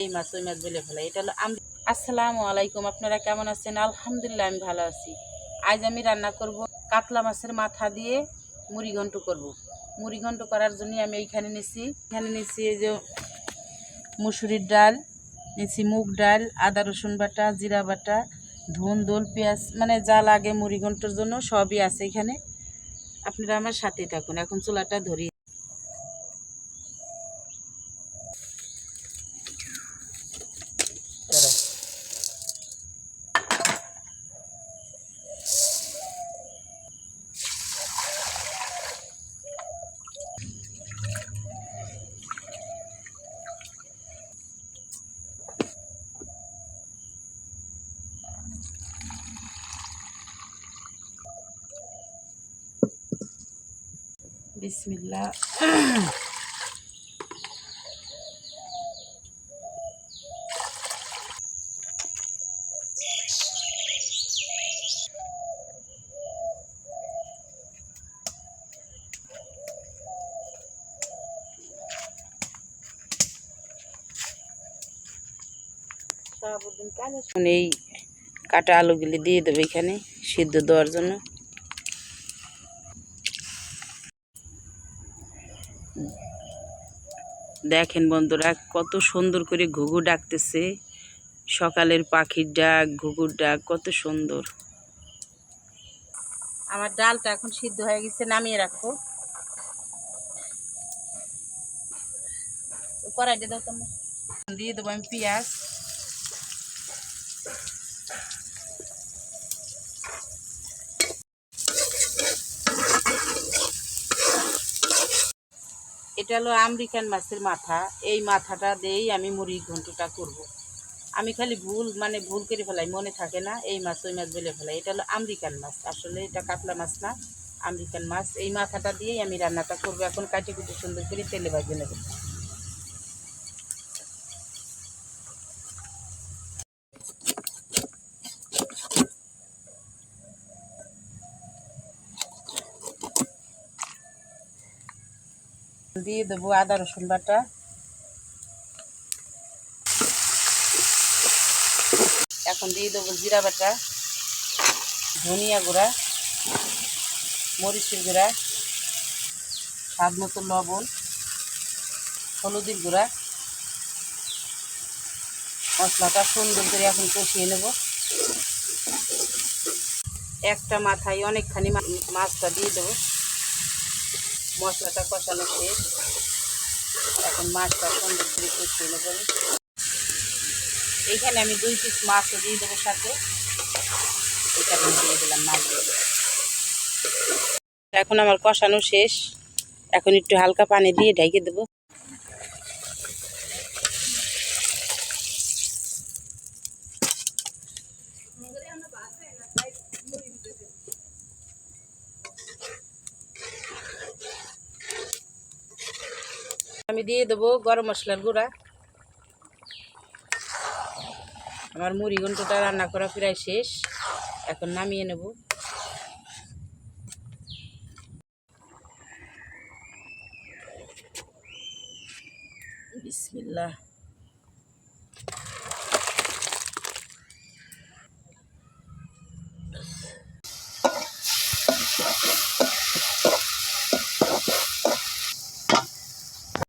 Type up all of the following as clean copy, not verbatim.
এই মাছ ওই মাছ বলে ফেলাই। এটা হলো আসসালামু আলাইকুম, আপনারা কেমন আছেন? আলহামদুলিল্লাহ আমি ভালো আছি। আজ আমি রান্না করব কাতলা মাছের মাথা দিয়ে মুড়িঘণ্ট করব। মুড়িঘণ্ট করার জন্য আমি এখানে নিচ্ছি এই যে মুসুরির ডাল নিচ্ছি, মুগ ডাল, আদা রসুন বাটা, জিরা বাটা, ধন দোল, পেঁয়াজ, মানে যা লাগে মুড়িঘণ্টর জন্য সবই আছে এখানে। আপনারা আমার সাথে থাকুন। এখন চুলাটা ধরি। বিসমিল্লাহ। এই কাটা আলুগুলি দিয়ে দেবো এখানে সিদ্ধ দেওয়ার জন্য। দেখেন বন্ধুরা, কত সুন্দর করে ঘুঘু ডাকতেছে। সকালের পাখির ডাক, ঘুঘুর ডাক, কত সুন্দর। আমার ডালটা এখন সিদ্ধ হয়ে গেছে, নামিয়ে রাখো। কড়াইটা দাও তোমরা। দিয়ে দেবো আমি পেঁয়াজ। এটা হলো আমেরিকান মাছের মাথা। এই মাথাটা দিয়েই আমি মুড়ির ঘন্টটা করব। আমি খালি ভুল করে ফেলাই, মনে থাকে না, এই মাছ ওই মাছ বলে ফেলাই। এটা হলো আমেরিকান মাছ, আসলে এটা কাতলা মাছ না, আমেরিকান মাছ। এই মাথাটা দিয়েই আমি রান্নাটা করবো। এখন কাটি কুটি সুন্দর করে তেলে ভাজে নেব। দিয়ে দেবো আদা রসুন বাটা, এখন দিয়ে দেবো জিরা বাটা, ধনিয়া গুঁড়া, মরিচের গুঁড়া, স্বাদ মতো লবণ, হলুদের গুঁড়া। মশলাটা সুন্দর করে এখন কষিয়ে নেব। একটা মাথায় অনেকখানি মাছটা দিয়ে দেবো। মশলাটা কষানো শেষ, এখন মাছটা সুন্দর করে কষিয়ে নেব। এইখানে আমি 2 পিস মাছও দিয়ে দেবো সাথে। এখানে দিয়ে দিলাম মাছ। এখন আমার কষানো শেষ, এখন একটু হালকা পানি দিয়ে ঢেকে দেবো। আমি দিয়ে দেবো গরম মশলার গুঁড়া। আমার মুড়ি ঘন্টটা রান্না করা প্রায় শেষ, এখন নামিয়ে নেব। বিসমিল্লাহ।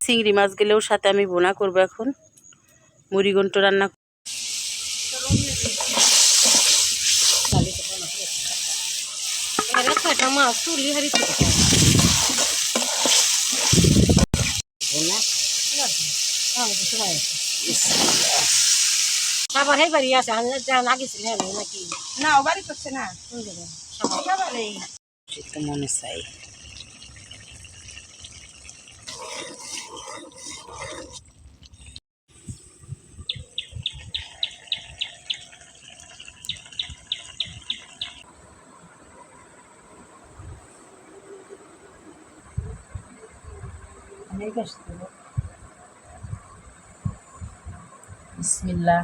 চিংড়ি মাছ গেলেও সাথে আমি বোনা করবো। এখন মুড়ি ঘন্ট রান্না সবার এই বাড়ি আছে, লাগিয়েছিল নাকি? না, ও বাড়ি করছে না, সবার এই তো মনে চাই। বিসমিল্লাহ।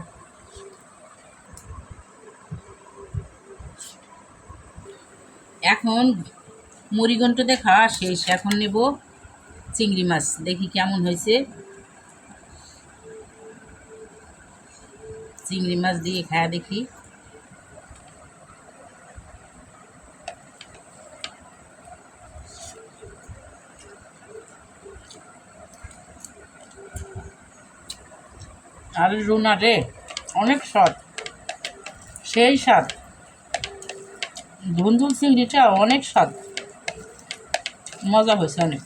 এখন মুড়িঘণ্টতে খাওয়া শেষ, এখন নেব চিংড়ি মাছ। দেখি কেমন হয়েছে। চিংড়ি মাছ দিয়ে খায়া দেখি। আরে রুনা রে, অনেক স্বাদ, সেই স্বাদ। ধুন্দুল চিংড়িটা অনেক স্বাদ, মজা হয়েছে অনেক।